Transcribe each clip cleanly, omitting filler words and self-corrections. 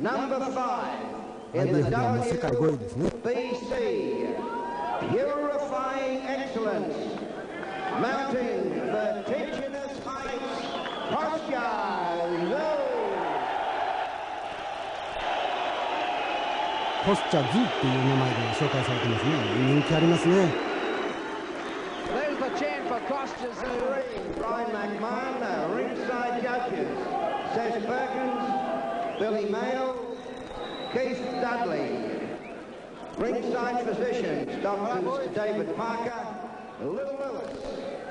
number 5 in the WBC, purifying excellence, mounting vertiginous heights, Kostya Czyu. Kostya Czyu っていう名前で紹介されてますね。人気ありますね。There's the chant for Kostya Czyu. Brian McMahon, ringside judges, Seth Perkins, Billy Mayo, Keith Dudley. Ringside physicians, doctors David Parker, Little Lewis.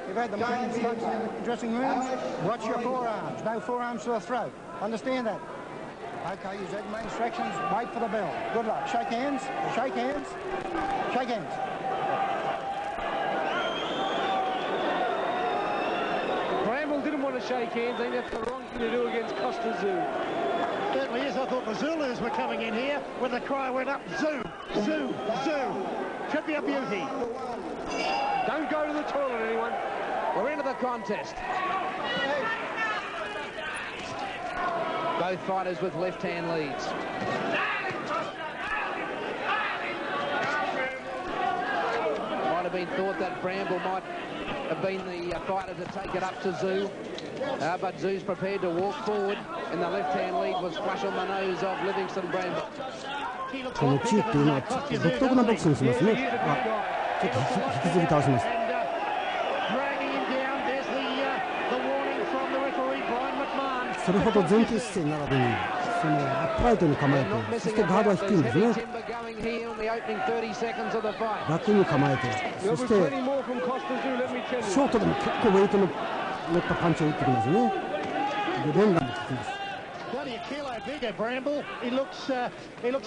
You've had the main instructions in the dressing rooms. Watch your forearms. No forearms to the throat. Understand that? Okay, you've had the main instructions. Wait for the bell. Good luck. Shake hands. Shake hands. Shake hands. Brэмbl didn't want to shake hands. I think that's the wrong thing to do against Kostya Czyu. Certainly is. I thought the Zulus were coming in here when the cry went up. Czyu, Czyu, Czyu. Should be a beauty. Don't go to the toilet, anyone. We're into the contest. Both fighters with left-hand leads. Might have been thought that Brэмbl might have been the fighter to take it up to Czyu. But Czu's prepared to walk forward, and the left-hand lead was flush on the nose of Ливингстон Брэмбл. このチーっていうのは独特なボクシングしますね。ちょっと引きずり倒します。それほど前傾姿勢にならずに、そのアップライトに構えて、そしてガードは低いんですね。楽に構えて、そしてショートでも結構ウェイトの乗ったパンチを打ってきますね。で連打も効きます。Bloody a kilo bigger, Brэмbl. He looks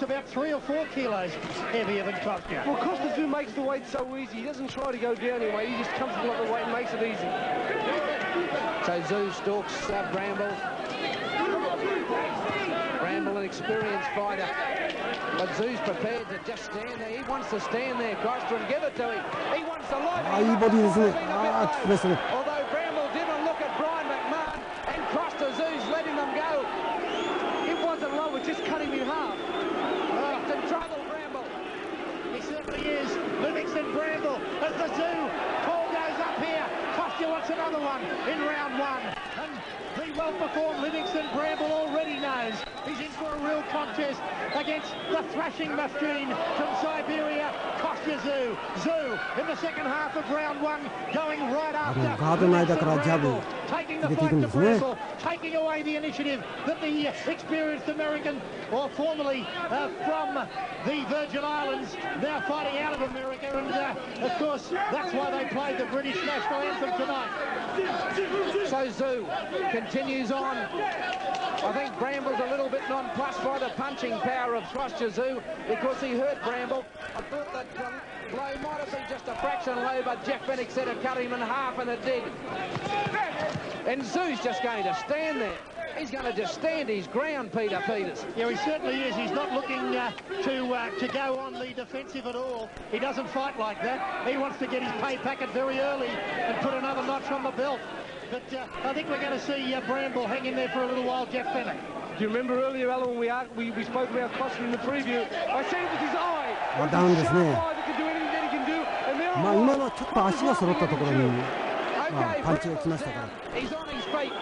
about 3 or 4 kilos heavier than Kostya. Well, Kostya Czyu makes the weight so easy. He doesn't try to go down anyway. He just comfortable at the weight and makes it easy. So Czu stalks Brэмbl. Brэмbl, an experienced fighter, but Czu's prepared to just stand there. He wants to stand there, Kostya, and give it to him. He wants to light it. いいボディですね。ああ、効きましたね。 Although Brэмbl didn't look at Brian McMahon, and Kostya Czu's letting them go. It wasn't low, it just cut him in half. He's in trouble, Brэмbl. He certainly is. Ливингстон Брэмбл as the Czu call goes up here. Kostya wants another one in round 1. And the well-performed Ливингстон Брэмбл already knows he's in for a real contest against the thrashing machine from Siberia, Kostya Czu. Czu in the second half of round 1 going right after Brэмbl, taking the fight to Brэмbl, taking away the initiative that the experienced American, or formerly from the Virgin Islands, now fighting out of America, and of course that's why they played the British national anthem tonight. So Czu continues on. I think Brambl's a little bit nonplussed by the punching power of Kostya Czu because he hurt Brэмbl. I thought that blow might have been just a fraction low, but Jeff Fennick said it cut him in half, and it did. And Czu's just going to stand there. He's going to just stand his ground, Peter Peters. Yeah, he certainly is. He's not looking to go on the defensive at all. He doesn't fight like that. He wants to get his pay packet very early and put another notch on the belt. But I think we're going to see Brэмbl hang in there for a little while, Jeff Fennick. Do you remember earlier, Alan, when we spoke about Kostya in the preview? I said it was his eye. Down this man. That can do anything that he can do. And now今のちょっと足が揃ったところにパンチが来ましたから。 He's on his feet.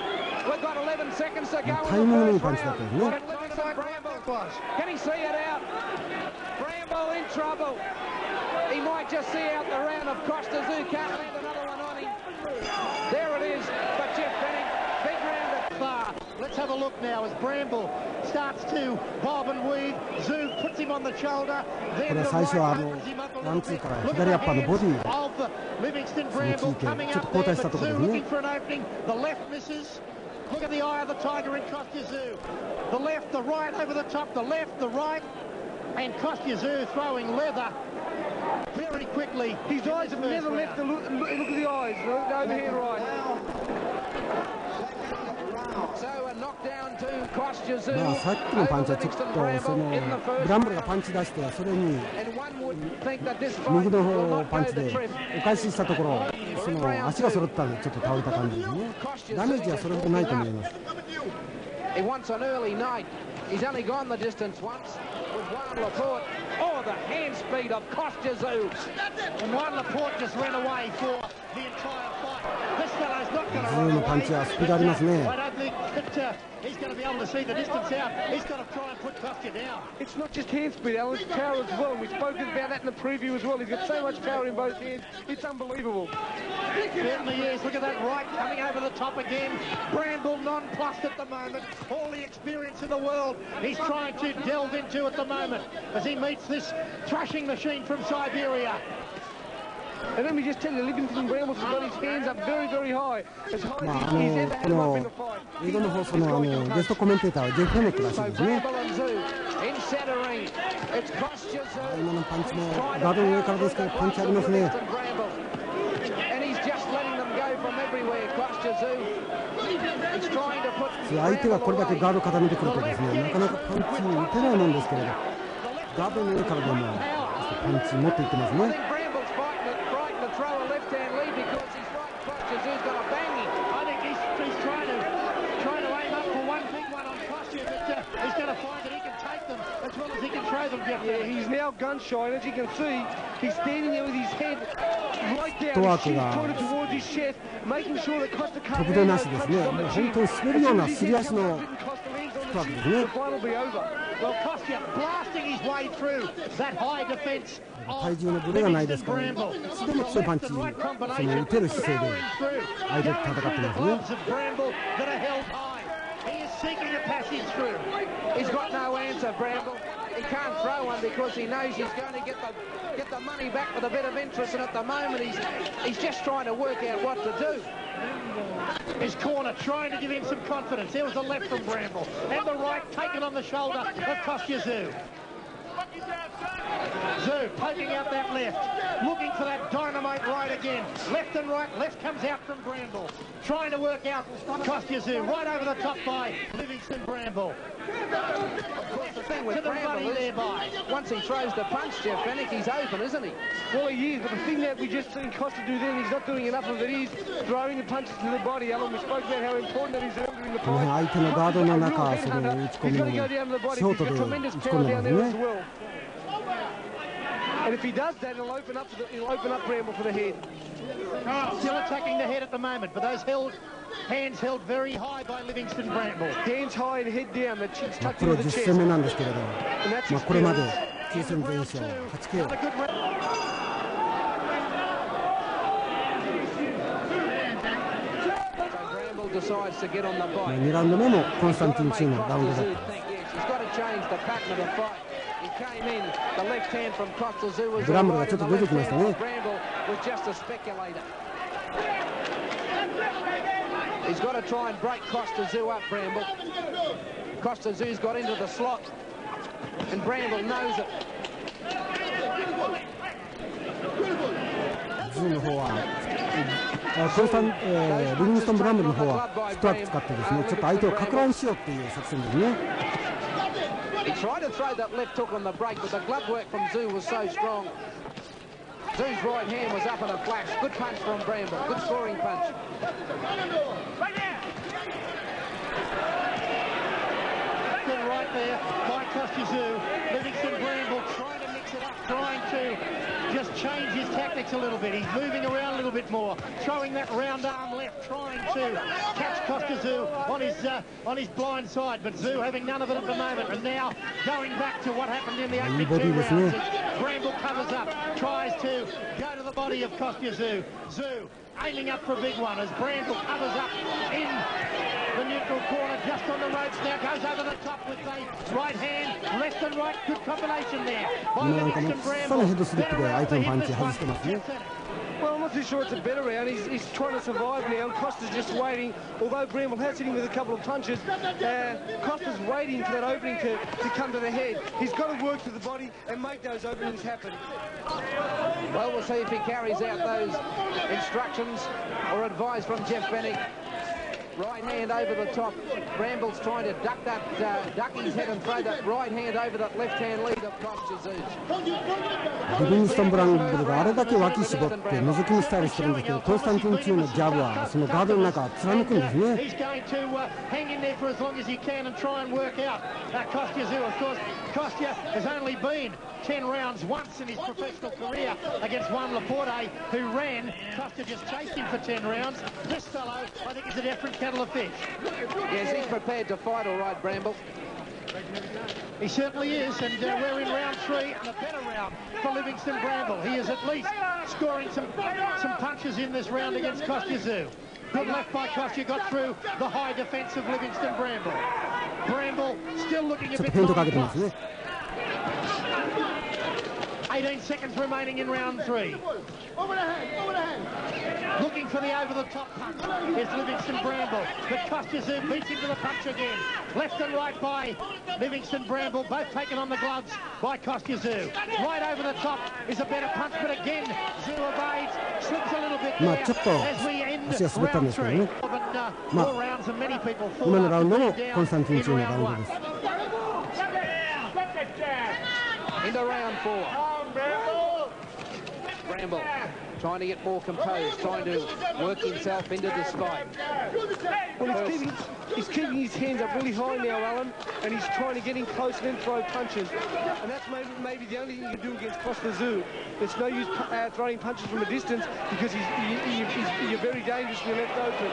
We've got 11 seconds to go. タイミングのいいパンチだったですね。 Can he see it out? Brэмbl in trouble. He might just see out the round of Kostya Czu. Can't land another one on him. There it is. But Jeff Fennick, big round at far. Let's have a look now as Brэмbl starts to bob and weave. Czu puts him on the shoulder. Then the right opens him up a little bit. Look at the hands of Ливингстон Brэмbl coming up there, but Czu looking for an opening. The left misses. Look at the eye of the tiger in Kostya Czu. The left, the right over the top, the left, the right, and Kostya Czu throwing leather very quickly. His eyes have never left the look at the eyes, over here right. So a knockdown to Kostya Czu. まあさっきのパンチはちょっとそのブランブルがパンチ出してそれに右の方パンチでお返ししたところその足が揃ったんでちょっと倒れた感じですね。ダメージはそれほどないと思います。He wants an early night. He's only gone the distance once with Juan Laporte. Oh, the hand speed of Kostia Czyu. And Juan Laporte just ran away for the entire fight. This fellow's not going to Czu runの away. パンチはスピードありますね。 I don't think that he's going to be able to see the distance out. He's got to try and put Kostia down. It's not just hand speed, Alan, it's power as well. We've spoken about that in the preview as well. He's got so much power in both hands. It's unbelievable. Certainly is. Look at that right coming over the top again. Brambl nonplussed at the moment. All the experience in the world he's trying to delve into at the moment as he meets this thrashing machine from Siberia. And let me just tell you, Ливингстон Брэмбл has got his hands up very, very high. As high as he's ever had them up in the fight. 英語の放送のゲストコメンテーターはジェフ・フェネックらしい So ですね。 Brambl and Czu in centering. It's Kostia Czu. 今のパンチもガードの上からですけどパンチありますね。 And he's just letting them go from everywhere. Kostia Czu. He's trying to put 相手がこれだけガード固めてくるとですね、なかなかパンチ打てないもんですけれど、ガードの上からでもパンチ持っていってますね。 throw a left-hand lead because he's frightened Kostia Czu's got a banging. I think he's trying to aim up for one big one on Kostia, but he's going to find that he can take them as well as he can throw them, Jeff. Yeah, he's now gun shy, and as you can see, he's standing there with his head right down, his chin pointed towards his chest, making sure that Kostia can't 飛び出なしですね。もう本当に滑るようなすり足のフットワークですね。 The fight will be over. Well, Kostia blasting his way through that high defence. 体重のブレがないですから、いつでも強いパンチ、その打てる姿勢で相手と戦ってますね。 He's got no answer, Brambl. He can't throw one because he knows he's going to get the money back with a bit of interest, and at the moment he's just trying to work out what to do. His corner trying to give him some confidence. There was the left from Brambl and the right taken on the shoulder of Kostia Czu. Czu poking out that left, looking for that dynamite right again. Left and right, left comes out from Brambl. Trying to work out Kostia Czu right over the top by Ливингстон Брэмбл. The thing with Brambl is, once he throws the punch, Jeff Fennick, he's open, isn't he? Well, he is, but the thing that we just seen Kostia do then, he's not doing enough of it. He's throwing the punches to the body. Alan, we spoke about how important that is earlier in the fight. 相手のガードの中、その打ち込みをショートで打ち込んでますね。 And if he does that, he'll open up Brambl for the head. Still attacking the head at the moment, but those hands held very high by Ливингстон Брэмбл. Hands high and head down, the chin's プ tucked ロ into the 10 chest. 戦目なんですけれど、これまで9戦全勝 8KO。 Decides to get on the bike. 2ラウンド目もコンスタンティン中のラウンドだった。 He's got to change the pattern of the fight. He came in, the left hand from Kostia Czu wasブランブルがちょっと出てきましたね。 Brambl was just a speculator. He's got to try and break Kostia Czu up, Brambl. Kostia Czu's got into the slot, and Brambl knows it. ズーの方はリビングストン・ブランブルの方はフットワーク使ってですね、ちょっと相手をかく乱しようっていう作戦ですね。 He tried to throw that left hook on the break, but the glove work from Czu was so strong. Zhu's right hand was up in a flash. Good punch from Brambl. Good scoring punch. Good right there by Kostia Czu. Ливингстон Брэмбл trying to mix it up, trying to just change his tactics a little bit. He's moving around a little bit more, throwing that round arm left, trying to catch Kostia Czu on his blind side, but Czu having none of it at the moment. And now going back to what happened in the opening 2 rounds. Brambl covers up, tries to go to the body of Kostia Czu. Czu aiming up for a big one as Brambl covers up in the neutral corner, just on the ropes now, goes over the top with the right hand, left and right, good combination there by Ливингстон Брэмбл. Well, I'm not too sure it's a better round. He's trying to survive now, and Kostia's just waiting. Although Brambl has hit him with a couple of punches, Kostia's waiting for that opening to come to the head. He's got to work to the body and make those openings happen. Well, we'll see if he carries out those instructions or advice from Jeff Fennick. Right hand over the top. Brambl's trying to duck his head and throw that right hand over that left hand lead of Kostia Zhu. リビングストンブランブルがあれだけ脇絞って覗き見スタイルしてるんですけど、コンスタンティン中のジャブはそのガードの中貫くんですね。He's going to hang in there for as long as he can and try and work out Kostia Zhu. Of course, Kostia has only been 10 rounds once in his professional career against Juan Laporte, who ran. Kostia just chased him for 10 rounds. This fellow, I think, is a different kettle of fish. Yes, he's prepared to fight all right, Brambl. He certainly is, and we're in round 3 and a better round for Ливингстон Брэмбл. He is at least scoring some punches in this round against Kostia Zhu. Good left by Kostia, got through the high defence of Ливингстон Брэмбл. Brambl still looking a bit long. 18 seconds remaining in round 3. Looking for the over-the-top punch is Ливингстон Брэмбл, but Kostia Zhu beats him to the punch again. Left and right by Ливингстон Брэмбл, both taken on the gloves by Kostia Zhu. Right over the top is a better punch, but again, Zhu evades, slips a little bit there as we end round 3. More rounds than many people thought. In round 1. Into round 4. Brambl trying to get more composed, trying to work himself into this fight. Well, he's keeping his hands up really high now, Alan, and he's trying to get in close and then throw punches. And that's maybe the only thing you can do against Kostia Zhu. There's no use throwing punches from a distance because you're very dangerous when you're left open.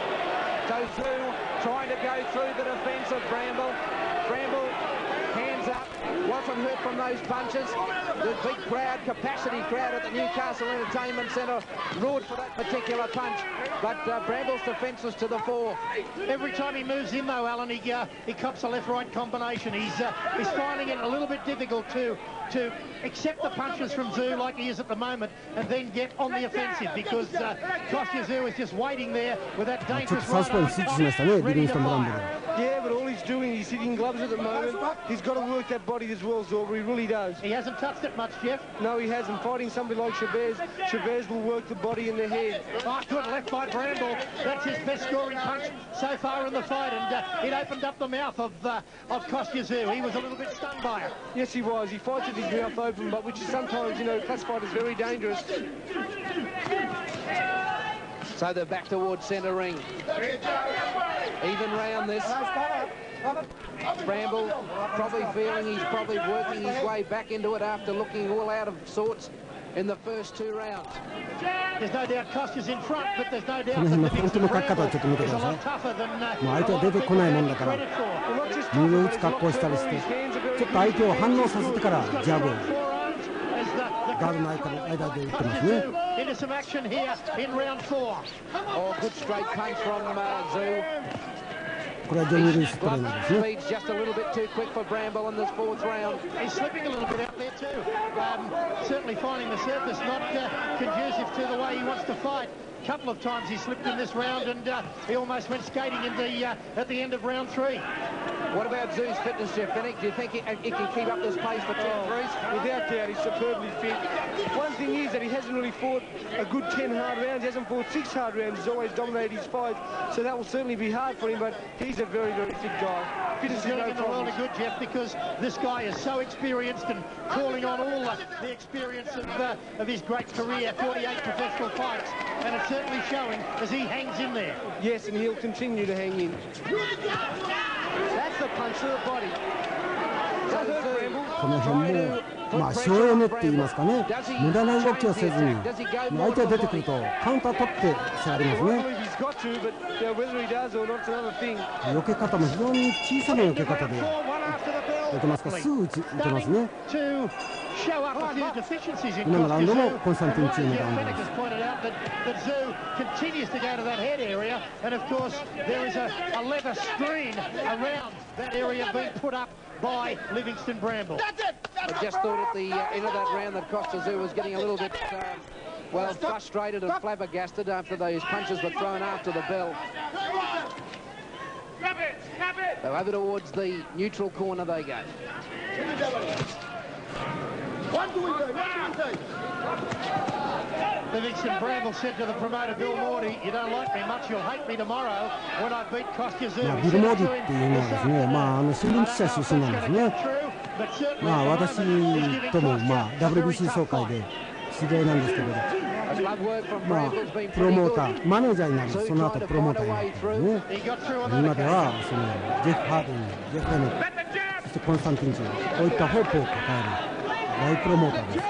So Zhu trying to go through the defence of Brambl. Brambl, hands up, wasn't hurt from those punches. The big crowd, capacity crowd at the Newcastle Entertainment Centre roared for that particular punch, but Brambl's defenceless to the fore. Every time he moves in, though, Alan, he cops a left-right combination. He's finding it a little bit difficult to accept the punches from Zhu like he is at the moment and then get on the offensive because Kostia Zhu is just waiting there with that dangerous right arm ready to fire. Yeah, but all he's doing, he's hitting gloves at the moment. He's got to work that body as well, Zorba. He really does. He hasn't touched it much, Jeff. No, he hasn't. Fighting somebody like Chavez, Chavez will work the body and the head. Oh, good left by Brambl. That's his best scoring punch so far in the fight, and it opened up the mouth of Kostia Zhu. He was a little bit stunned by it. Yes, he was. He fights with his mouth open, but which is sometimes, you know, classified as very dangerous. So they're back towards centre ring. Even round this. Brambl probably feeling he's probably working his way back into it after looking all out of sorts in the first 2 rounds. There's no doubt Kostia's in front, but there's no doubt that Ливингстон Брэмбл is a lot tougher than a lot of people give credit for. 右を打つ格好したりして、ちょっと相手を反応させてからジャブをガードの間で打ってますね。Into some action here in round 4. Oh, good straight punch from Zhu. これはジョニー・ルイストレーナーですね。 Speed's just a little bit too quick for Brambl in this 4th round. He's slipping a little bit out there too. Certainly finding the surface not conducive to the way he wants to fight. A couple of times he slipped in this round and he almost went skating in at the end of round 3. What about Zhu's fitness, Jeff Finnick? Do you think he can keep up this pace for 10 threes? Without doubt, he's superbly fit. One thing is that he hasn't really fought a good 10 hard rounds. He hasn't fought 6 hard rounds. He's always dominated his fights, so that will certainly be hard for him, but he's a very, very fit guy. Fitness is doing the world a good, Jeff, because this guy is so experienced and calling on all the experience of his great career, 48 professional fights, and it's certainly showing as he hangs in there. Yes, and he'll continue to hang in. That's the punch to the body. この辺も省エネって言いますかね、無駄な動きをせずに相手が出てくるとカウンター取って座りますね。避け方も非常に小さな避け方で避けますから、すぐ打てますね。今のラウンドもコンスタンティン中のラウンドです。By Ливингстон Брэмбл. I just thought at the end of that round that Kostia Zhu was getting a little bit, well, frustrated and flabbergasted after those punches were thrown after the bell. So over towards the neutral corner they go. Ливингстон Brэмбл said to the promoter Bill Morty, "You don't like me much, you'll hate me tomorrow when I beat Kostia Czyu." ビル・モーディっていうのはですね、新聞記者出身なんですね。私ともWBC 総会で知り合いなんですけれど、プロモーター、マネージャーになり、その後プロモーターになってね、今ではそのジェフ・ハーデン、ジェフ・レネット、そしてコンスタンティン・チュー、こういったホープを抱える大プロモーターです。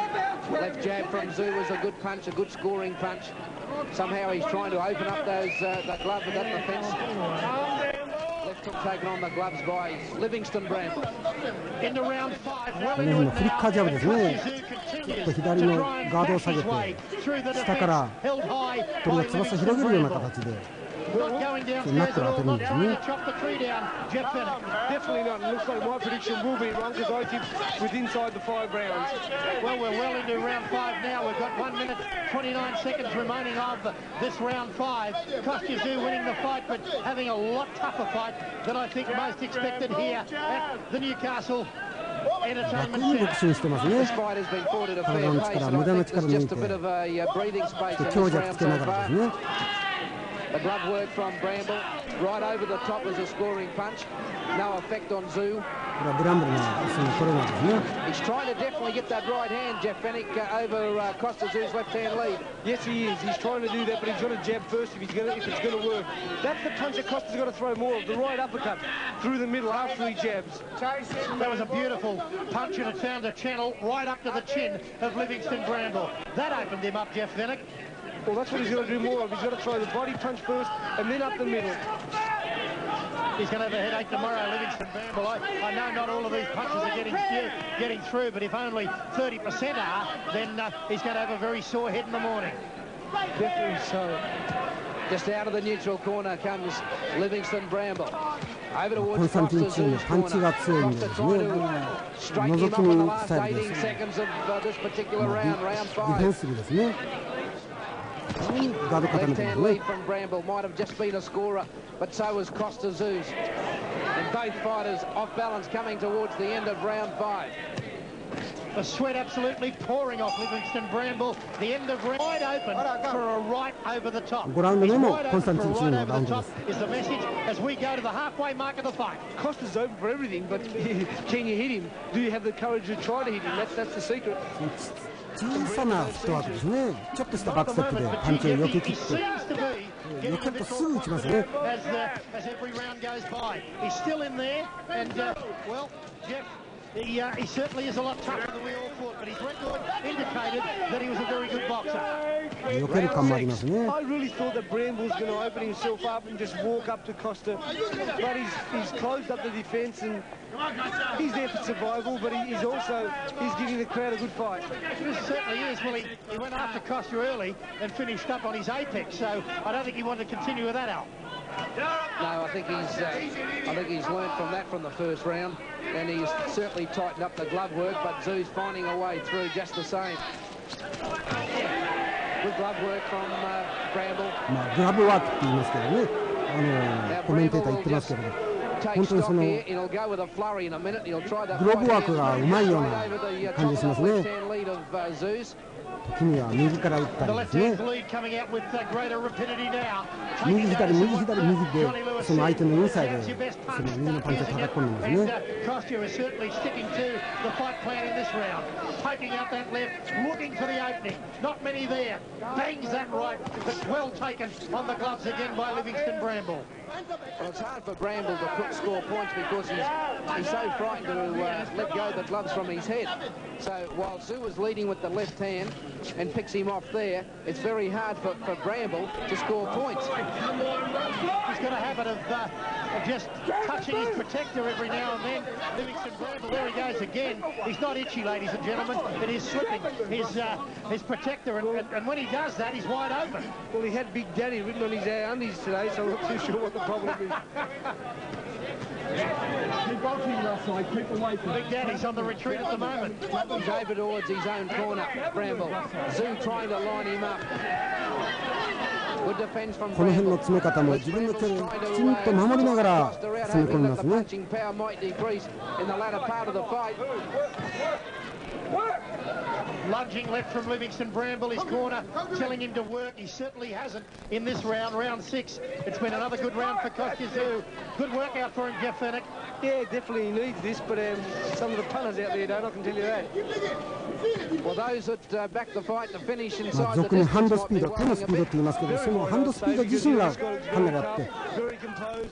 Left jab from Czu was a good punch, a good scoring punch. Somehow he's trying to open up those that glove with that defence. Left hook taken on the gloves by Ливингстон Брэмбл. Into round 5. フリッカージャブですね。ちょっと左のガードを下げて、下からこれを翼を広げるような形で。Not going downstairs at all, not trying to chop the tree down. Jeff Fennick. Definitely not. It looks like my prediction will be wrong because I think with inside the 5 rounds. Well, we're well into round 5 now. We've got 1 minute 29 seconds remaining of this round 5. Kostia Czyu winning the fight, but having a lot tougher fight than I think most expected here at the Newcastle Entertainment Centre. This fight has been fought at a fair pace, and I think there's just a bit of a breathing space in this round so far. The glove work from Brэмбл, right over the top was a scoring punch. No effect on Czu. He's trying to definitely get that right hand, Jeff Fennick, over Kostia Czu's left-hand lead. Yes, he is. He's trying to do that, but he's got to jab first if it's going to work. That's the punch that Kostia's got to throw more of, the right uppercut through the middle after he jabs. That was a beautiful punch, and it found a channel right up to the chin of Ливингстон Брэмбл. That opened him up, Jeff Fennick. Well, that's what he's got to do more of. He's got to throw the body punch first and then up the middle. He's going to have a headache tomorrow, Ливингстон Brэмбл. I know not all of these punches are getting through, but if only 30% are, then he's going to have a very sore head in the morning. Definitely so. Just out of the neutral corner comes Ливингстон Brэмбл. Over towards Kostia Czu's corner. Kostia trying to strike him up in the last 18 seconds of this particular round, round 5. Left-hand lead from Brэмbl might have just been a scorer, but so was Kostia Czu's. And both fighters off balance coming towards the end of round 5. The sweat absolutely pouring off Ливингстон Brэмбl. The end of round wide open for a right over the top. Wide open for right over the top is the message as we go to the halfway mark of the fight. Kostia's open for everything, but can you hit him? Do you have the courage to try to hit him? That's the secret. 小さなフットワークですね。ちょっとしたバックステップでパンチを避け切って、避けるとすぐ打ちますね。As every round goes by, he's still in there, and well, Jeff. He certainly is a lot tougher than we all thought, but his record indicated that he was a very good boxer. I really thought that Brэмbl was going to open himself up and just walk up to Kostia, but he's closed up the defence and he's there for survival, but he's giving the crowd a good fight. This certainly is. Well, he went after Kostia early and finished up on his apex, so I don't think he wanted to continue with that, Al. No, I think he's learned from that from the first round, and he's certainly tightened up the glove work, but Czu's finding a way through just the same. Good glove work from Brэмbl. Now Brэмbl will just take stock here. He'll go with a flurry in a minute. He'll try that right over the top of the left-hand lead of Czu's. The left-hand lead coming out with greater rapidity now. Kostia is certainly sticking to the fight plan in this round. Poking out that left, looking for the opening. Not many there. Bangs that right, but well taken on the gloves again by Ливингстон Brэмбl. Well, it's hard for Brэмbl to score points because he's so frightened to let go the gloves from his head. So while Czu was leading with the left hand and picks him off there, it's very hard for Brэмbl to score points. He's got a habit of just touching his protector every now and then. Ливингстон Brэмbl, there he goes again. He's not itchy, ladies and gentlemen. It is slipping his protector, and when he does that, he's wide open. Well, he had Big Daddy written on his undies today, so I'm not too sure what the problem is. Big Daddy's on the retreat at the moment. He's over towards his own corner, Brэмbl. Czu trying to line him up. Good defense from Brэмbl. The punching power might decrease in the latter part of the fight. Lunging left from Ливингстон Брэмбл, his corner, telling him to work. He certainly hasn't in this round, round 6. It's been another good round for Kosти Czyu. Good workout for him, Jeff Fennick. Yeah, definitely needs this, but some of the punters out there don't, I can tell you that. Well, those that back the fight to finish inside 俗にハンドスピード、手のスピードって言いますけど、そのハンドスピード自身がかなりあって、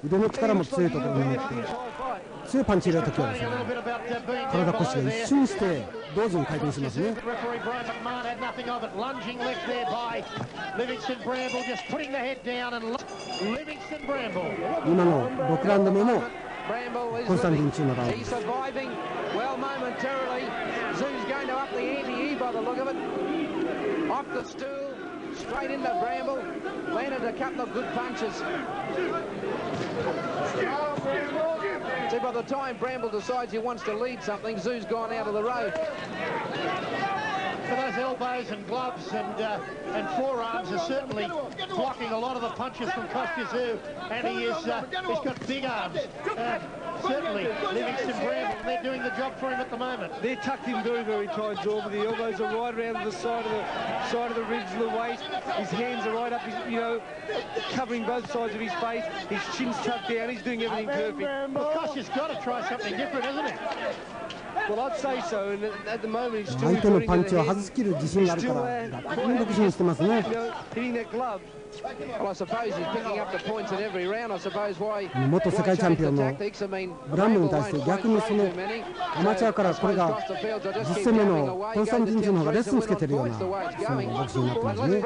腕の力も強いところに持って、強いパンチ入れるときはですね、体腰が一瞬して同時に回転しますね。今の6ラウンド目もコンスタンティン中のラウンドです。Well, momentarily, Zhu's going to up the ante by the look of it. Off the stool, straight into Brambl. Landed a couple of good punches. See, by the time Brambl decides he wants to lead something, Zhu's gone out of the road. For those elbows and gloves and forearms are certainly blocking a lot of the punches from Kosти Czyu, and he's got big arms. Certainly, Ливингстон Брэмбл, they're doing the job for him at the moment. They're tucked in very, very tight, Zorba. The elbows are right around the side of the ribs and the waist. His hands are right up, covering both sides of his face. His chin's tucked down. He's doing everything perfect. Well, Kosti's got to try something different, hasn't he? Well, I'd say so, and at the moment he's still 相手のパンチを外しきる自信があるから、独身してますね。 hitting that glove. Well, I suppose he's picking up the points in every round. I suppose why 元世界チャンピオンのブランブに対して逆にそのアマチュアからこれが実戦目のコンスタンティン・ジュの方がレッスンつけてるようなそのボクシングになってますね。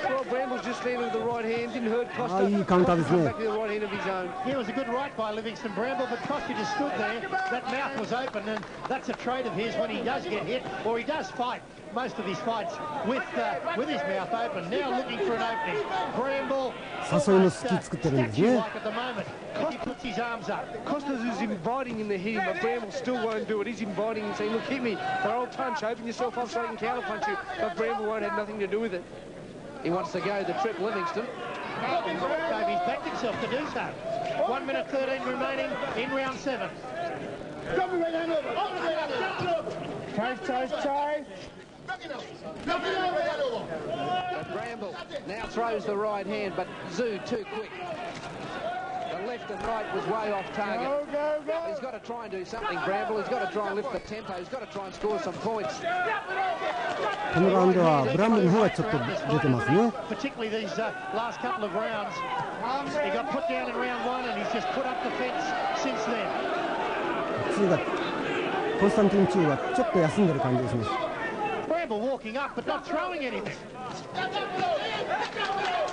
Well, Bramble's just landed with the right hand, didn't hurt Costa. いいカウンターですね。 It was a good right by Ливингстон Брэмбл, but Kosti just stood there. That mouth was open, and that's a trait of his when he does get hit, or he does fight. Most of his fights with his mouth open. Now looking for an opening. Brambl. 誘いの隙作ってるんですね。 He puts his arms up. Costa's is inviting him to hit him, but Brambl still won't do it. He's inviting him, saying, look, hit me. For old punch, open yourself up so I can counter punch you. But Brambl won't have nothing to do with it. He wants to go the trip Livingston. Dave, he's backed himself to do so. 1 minute 13 remaining in round 7. Charge. But Brambl now throws the right hand, but Czyu too quick. The left and right was way off target. He's got to try and do something, Brambl. He's got to try and lift the tempo. He's got to try and score some points. このラウンドはブランブの方がちょっと出てますね。 Particularly these last couple of rounds. He got put down in round 1 and he's just put up the fence since then. 次がコンスタンティン・チュがちょっと休んでる感じですね。 Brambl walking up but not throwing anything.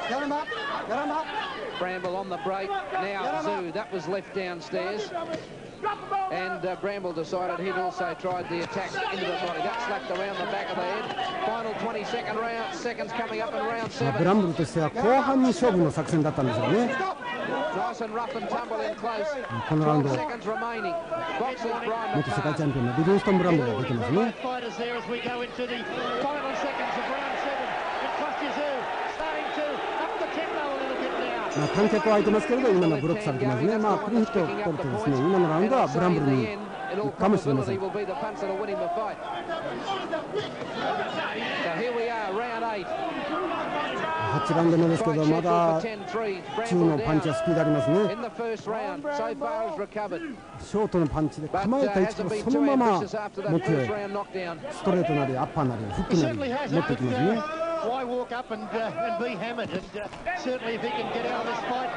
Get him up. Brambl on the break. Now Czyu, that was left downstairs. And Brambl decided he'd also tried the attack into the body. That slapped around the back of the head. Final 22nd seconds coming up in round 7. ブランブルとしては後半に勝負の作戦だったんでしょうね。 Nice and rough and tumble in close. このラウンド 12 seconds remaining. Boxes Brian 元世界チャンピオンのリビンストン・ブランブルが出てますね。 Fighters there as we go into the final seconds of round 7. And Kosти Czyu starting to up the tempo a little bit now. 観客は空いてますけれど今のブロックされてますね。クリーンヒットを取るとですね、今のラウンドはブランブルに行くかもしれません。 So here we are, round 8. 8ラウンド目ですけどまだ中のパンチはスピードありますね。 In the first round, so far as recovered. ショートのパンチで But 構えた位置 hasn't から been その too まま ambitious after 持 that って first round knockdown. ストレートなりアッパーなりフックなり持ってきますね。 Why walk up and be hammered? And certainly if he can get out of this fight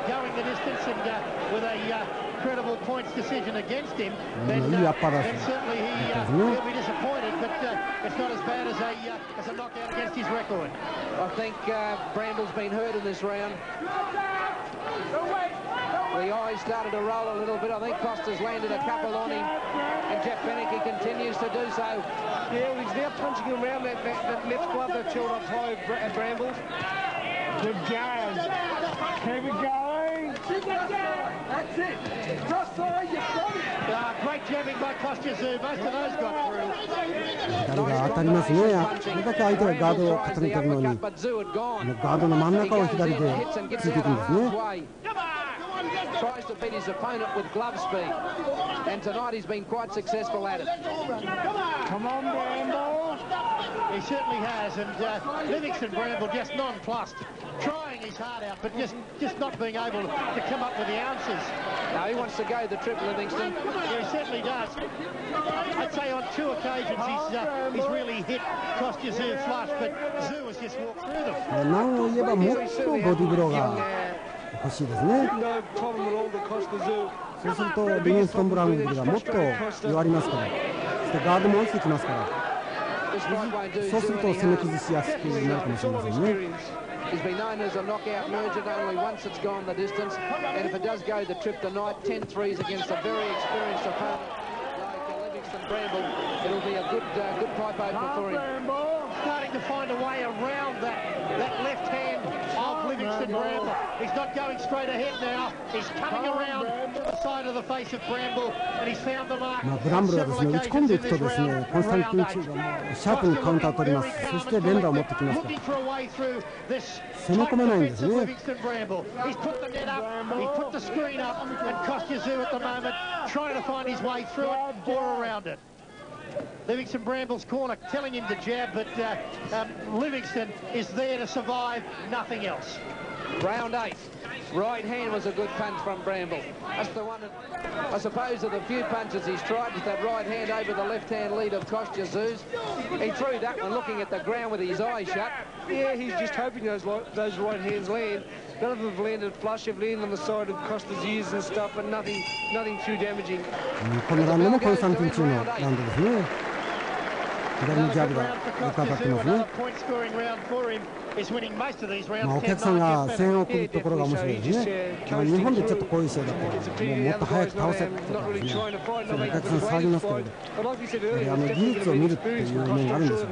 going the distance and with a credible points decision against him, then certainly he'll be disappointed. But it's not as bad as a knockout against his record. I think Brambl's been hurt in this round. The eyes started to roll a little bit. I think Costa's landed a couple on him. And Jeff Fennick continues to do so. Yeah, well, he's now punching around that left glove that's held up high at Bramble. Good going. Keep it going. That's it. Just so you got it. Great jabbing by Kosти Czyu. Most of those got through. 左が当たりますね。これだけ相手がガードを固めてるのに、ガードの真ん中を左でついていくんですね。Tries to beat his opponent with glove speed. and tonight he's been quite successful at it. Come on, Brэмбл. He certainly has, and Ливингстон Брэмбл just nonplussed, trying his heart out, but just not being able to come up with the ounces. No, he wants to go the trip, Livingston. Yeah, he certainly does. I'd say on 2 occasions he's really hit Kostia Czyu flush, but Czyu has just walked through them. なんを言えばもっとボディブローが欲しいですね。 No problem at all to Kostia Czyu. そうするとリビングストンブラウンがもっと弱りますから、そしてガードも落ちてきますから、そうすると攻め崩しやすくなるかもしれませんね。 He's been known as a knockout merchant only once it's gone the distance, and if it does go the trip tonight, 10 threes against a very experienced opponent like Ливингстон Брэмбл, it'll be a good pipe opener for him. Starting to find a way around that left hand of Ливингстон Брэмбл. He's not going straight ahead now. He's coming around to the side of the face of Brэмбl, and he's found the mark. ブランブルはですね、打ち込んでいくとですね、コンスタンティン・チューがもうシャープにカウンターを取ります。そして連打を持ってきますから。 攻め込めないんですね。 He's put the net up, he's put the screen up, and Kostia Czyu at the moment trying to find his way through it or around it. Ливингстон Bramble's corner telling him to jab, but Ливингстон is there to survive, nothing else. Round 8. Right hand was a good punch from Brэмbl. That's the one that, I suppose, of the few punches he's tried with that right hand over the left hand lead of Kostia Czyu's. He threw that one looking at the ground with his eyes shut. Yeah, he's just hoping those right hands land. None of them have landed flush, have landed on the side of Kostia's ears and stuff, but nothing too damaging. このラウンドもコンスタンティン・チューのラウンドですね。左のジャブが当たってますね。お客さんが声援を送るところが面白いですね。日本でちょっとこういう試合だったらもっと早く倒せとかですね、お客さん騒ぎますけど、技術を見るっていう面があるんですよ。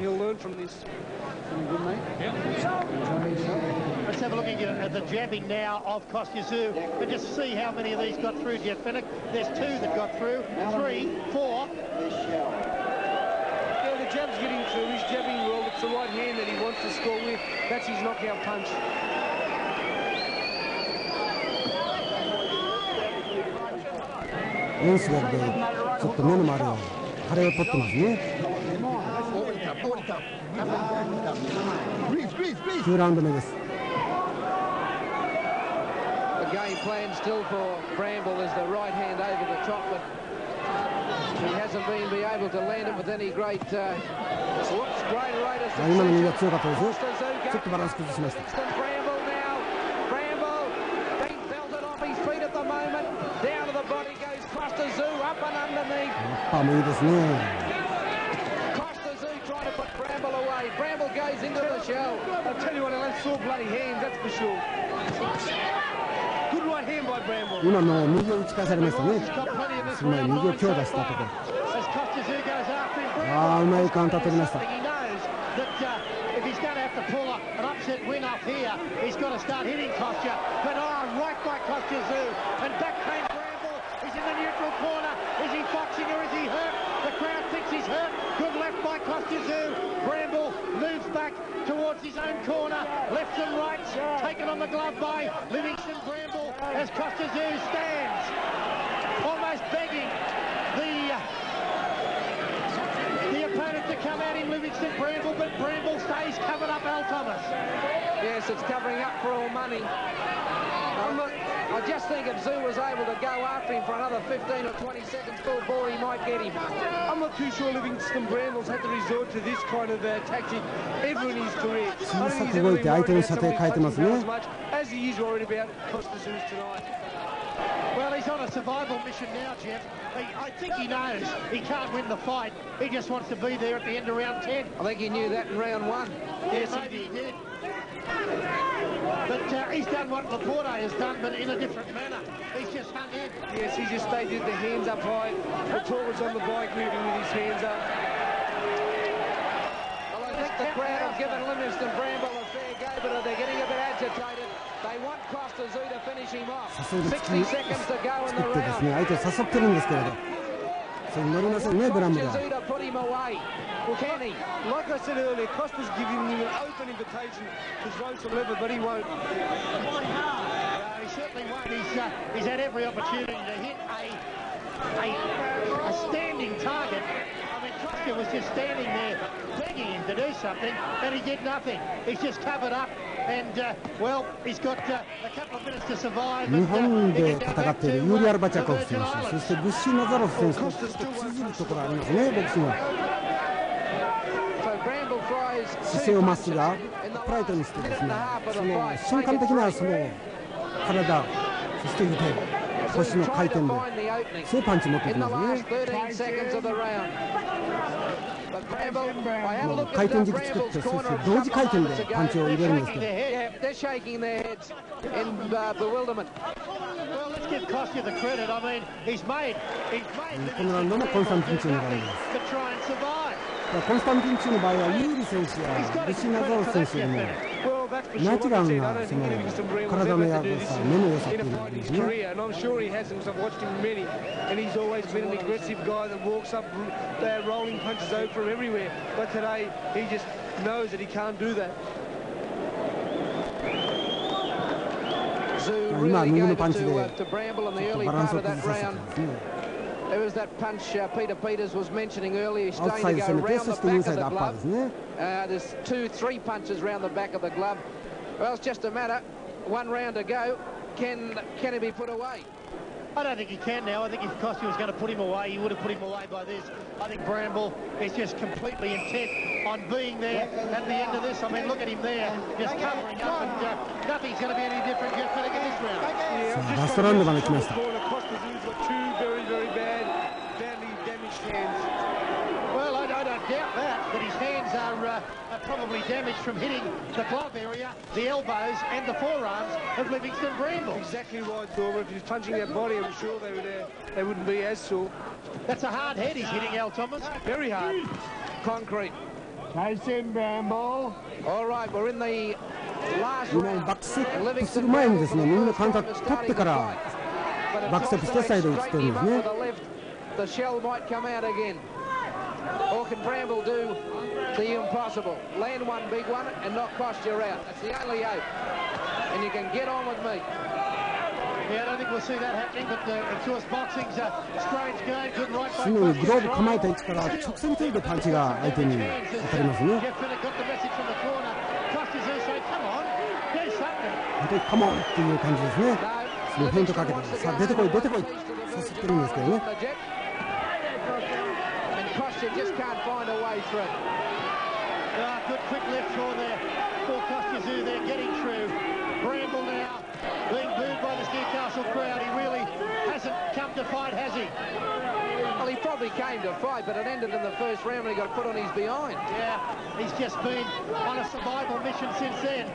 Let's have a look at the jabbing now of Kostia Czyu and just see how many of these got through, Jeff Finnick. There's 2 that got through, 3, 4. Yeah, the jab's getting through. He's jabbing well. It's the right hand that he wants to score with. That's his knockout punch. エンスベルでちょっと目の周りを腫れを取ってますね。9ラウンド目です。 The game plan still for Brэмbl is the right hand over the top, but he hasn't been able to land it with any great rate of 今の右が強かったですよ。ちょっとバランス崩しました。 パーもいいですね。 Kostia Czyu trying to put Brэмbl away. Brэмbl goes into the shell. I'll tell you what, that's sore bloody hands, that's for sure. Good right hand by Brэмbl. 今の右を打ち返されましたね。すごい右を強打したところ。ああ、うまいカウンター取りました。 If he's going to have to pull an upset win up here, he's got to start hitting Kostia. But right by Kostia Czyu, and back came Brэмbl. He's in the neutral corner. Is he boxing or is he hurt? The crowd thinks he's hurt. Good left by Kostia Czyu. Brэмbl moves back towards his own corner. Lefts and rights taken on the glove by Ливингстон Брэмбл as Kostia Czyu stands, almost begging the opponent to come out in Ливингстон Brэмбl, but Brэмbl stays covered up, Al Thomas. Yes, it's covering up for all money. I just think if Czyu was able to go after him for another 15 or 20 seconds full bore, he might get him. I'm not too sure Ливингстон Brэмbl's had to resort to this kind of tactic ever in his career. I don't think he's ever been worried about somebody punching him as much as he is worried about Kostia Czyu's tonight. Well, he's on a survival mission now, Jeff. I think he knows he can't win the fight. He just wants to be there at the end of round 10. I think he knew that in round 1. Yes, maybe he did. But he's done what Laporte has done, but in a different manner. He's just hung in. Yes, he just stayed with the hands up high. Laporte was on the bike moving with his hands up. Well, I think the crowd have given Ливингстон Brэмбl a fair go, but they're getting a bit agitated. They want Kostia Czyu to finish him off. 60 seconds to go in the round. 相手を誘ってるんですけれど、それに乗りませんね、ブランブルは。 Czyu to put him away. Can he? Like I said earlier, Kostia's giving him an open invitation to throw some lever, but he won't. He certainly won't. He's had every opportunity to hit a Costa was just standing there begging him to do something, and he did nothing. He's just covered up, and well, he's got a couple of minutes to survive. 日本で戦っているユーリ・アルバチャコフ選手、そしてブッシー・ナザロフ選手とちょっと通じるところありますね、ボクシング。姿勢をまっすぐアップライトにしてですね、その瞬間的なその体、そして腕、腰の回転でそういうパンチ持ってきますね。回転軸作って、そして同時回転でパンチを入れるんですけど。このラウンドもコンスタンティン・チューのラウンドです。コンスタンティン・チューの場合はユーリ選手やブシー・ナザロフ選手よりもナチュラルなその体のやわさ、目の良さっていうのがありますね。今右のパンチでちょっとバランスを崩させてますね。It was that punch Peter Peters was mentioning earlier. He's going to go Outside round the back of the inside glove. isn't There's 2-3 punches round the back of the glove. Well, it's just a matter. One round to go. Can he be put away? I don't think he can now. I think if Costi was going to put him away, he would have put him away by this. I think Brambell is just completely intent on being there at the end of this. I mean, look at him there, just covering up, and nothing's going to be any different just for this round. Yeah, ラストラウンドまで来ました。Well, I don't doubt that his hands are probably damaged from hitting the glove area, the elbows and the forearms of Ливингстон Брэмбл. Exactly right, Dormer. If he was punching that body, I'm sure they wouldn't be as sore. That's a hard head he's hitting, Al Thomas. Very hard. Concrete. Cosти Brэмбl. All right, we're in the last 今バックステップする前にですね、右のカウンター取ってからバックステップしてサイドに打ってるんですね。The shell might come out again. Or can Brambell do the impossible? Land one big one and not cost you out. That's the only hope. And you can get on with me. Yeah, I don't think we'll see that happening, but of course boxing's a strange game. Good right by 常にグローブ構えた位置から直線距離でパンチが相手に当たりますね。本当にカモンっていう感じですね。そのフェイントかけて、さあ出てこい出てこいさせてるんですけどね。Just can't find a way through. Good quick left for there for Kostia Czyu there, getting through. Brambell now being booed by this Newcastle crowd. He really hasn't come to fight, has he? Well, he probably came to fight, but it ended in the first round when he got put on his behind. Yeah, he's just been on a survival mission since then.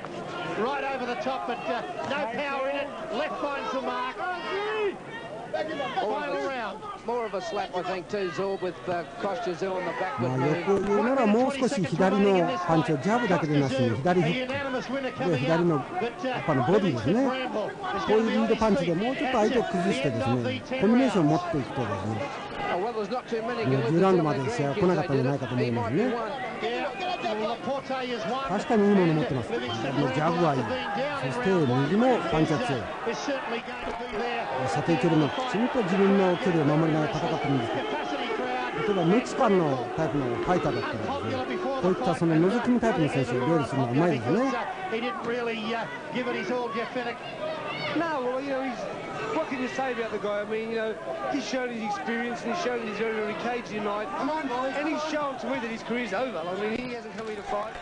Right over the top, but no power in it. Left finds the mark. Final round. More of a slap, I think, too, Zorb, with Kostia Czyu on the back. よく言うならもう少し左のパンチをジャブだけでなしに左フックで左のやっぱボディですね。こういうリードパンチでもうちょっと相手を崩してですね、コンビネーションを持っていくとですね、10ラウンドまで試合は来なかったんじゃないかと思いますね。確かにいいものを持ってます。左のジャブはいい。そして右のパンチは強い。射程距離もきちんと自分の距離を守りながら戦ってるんですけど、例えばメキカンのタイプのファイターだったらですね、こういったその覗き見タイプの選手を料理するのがうまいですね。No, well, what can you say about the guy? I mean, he's shown his experience and he's shown he's very, very cagey tonight. And he's shown to me that his career's over. I mean, he hasn't come here to fight,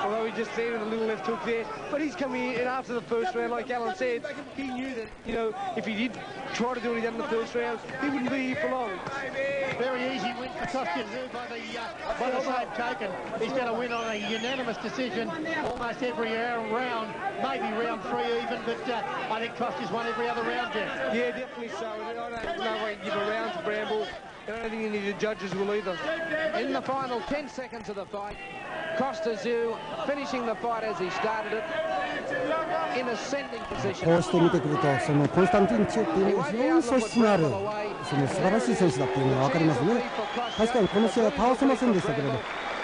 although he just landed a little left hook there. But he's coming in after the first round, like Alan said, he knew that, if he did try to do what he done in the first round, he wouldn't be here for long. Very easy win for Kostia Czyu by the same token. He's going to win on a unanimous decision almost every round, maybe round 3 even, but I think Kostia's won every other round, Jeff. Yeah, definitely so. I don't know why you give a round to Brambell. I don't think any of the judges will either. In the final 10 seconds of the fight, Kostia Czyu finishing the fight as he started it in ascending position. こうして見てくると、そのコンスタンティン・チューっていうのは非常に素質のある、その素晴らしい選手だっていうのが分かりますね。確かにこの試合は倒せませんでしたけれど、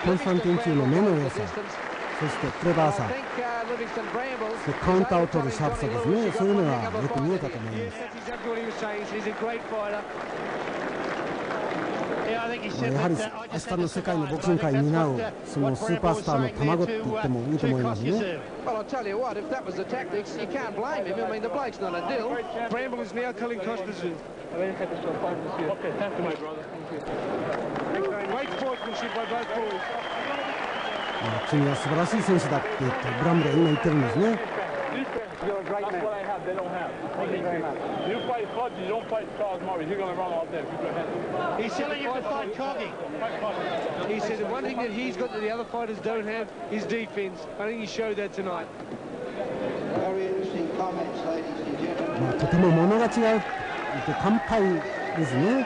コンスタンティン・チューの目の良さ、そしてクレバーさ、カウンターを取るシャープさですね、そういうのがよく見えたと思います。Yeah, I think やはり明日の世界のボクシング界に担うそのスーパースターの卵って言ってもいいと思いますね。Well, I'll tell you what, if that was the tactics, you can't blame him. I mean, the bloke's not a dill. Brambl is now calling Costa Czyu. Okay, thank you, my brother. Great sportsmanship by both boys. 君は素晴らしい選手だって言ってブランブルは今言ってるんですね。You're a great man. That's what I have. They don't have. Thank you very much. You fight Fudge, you don't fight Charles Murray. You're going to run all day. He's telling him to fight Coggy. He said the one thing that he's got that the other fighters don't have is defense. I think he showed that tonight. Very interesting comments, ladies and gentlemen. とても物が違うって乾杯ですね。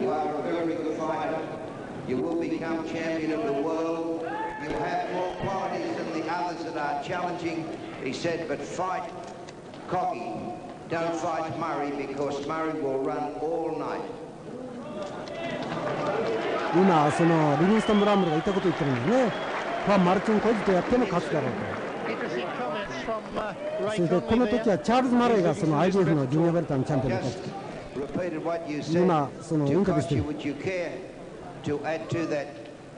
You are a very good fighter. You will become champion of the world. You have more qualities than the others that are challenging. He said, but fight Coggy. Don't fight Murray because Murray will run all night. 今そのリビンストン・ブランブルが言ったこと言ってるんですね。マルチン・コジとやっても勝つだろうと。それでこの時はチャールズ・マレーがその IBF のジュニアベルターのチャンピオンだった。今そのインタビューしてる。To add to that,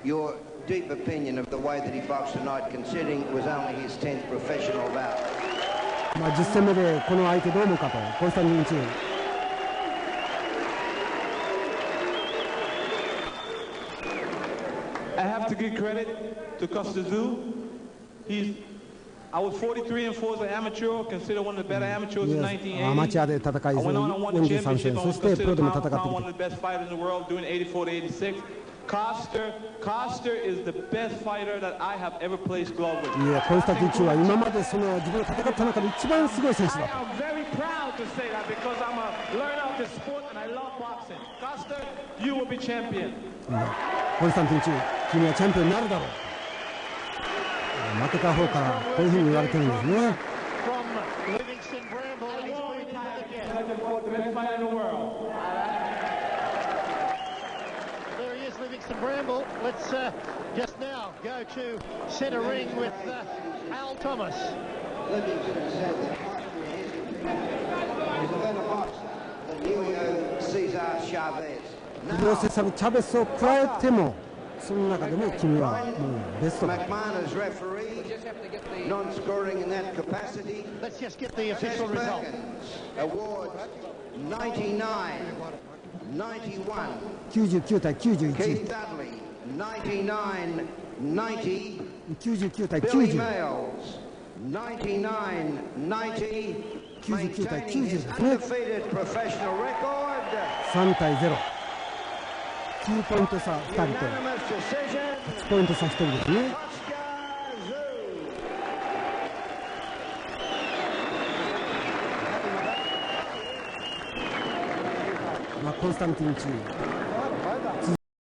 your deep opinion of the way that he boxed tonight, considering it was only his 10th professional bout. 10戦目でこの相手どう思うかと、コンスタンティン・チュー。I have to give credit to Costi Czyu. I was 43-4 as an amateur, considered one of the better amateurs in 1980. アマチュアで戦い、43戦、そしてプロでも戦ってきて。One of the best fighters in the world doing 84 to 86. Costa is the best fighter that I have ever placed glove with. いや、コンスタンティン・チューは今までその自分が戦った中で一番すごい選手だと。I am very proud to say that because I'm a learner of the sport and I love boxing. Costa, you will be champion. コンスタンティン・チュー、君はチャンピオンになるだろう。負けた方からこういうふうに言われてるんですね。From Ливингстон Брэмбл, and he's put it in again. The best fighter in the world. There he is, Ливингстон Brэмбl. Let's just now go to centre ring with Al Thomas. Livingston said that he's a better boxer than Julio Cesar Chavez. フロセサル・チャベスを加えてもその中でも君はもうベストだ。McMahon's referee, non-scoring in that capacity. Let's just get the official result. Awards 99, 91. 99対91。 Keith Dudley 99, 90. 99対 Billy 90。 Mayles 99, 90. 99対90ですね。 Undefeated professional record. 3対0。9ポイント差2人と8ポイント差1人ですね。コンスタンティン・チュー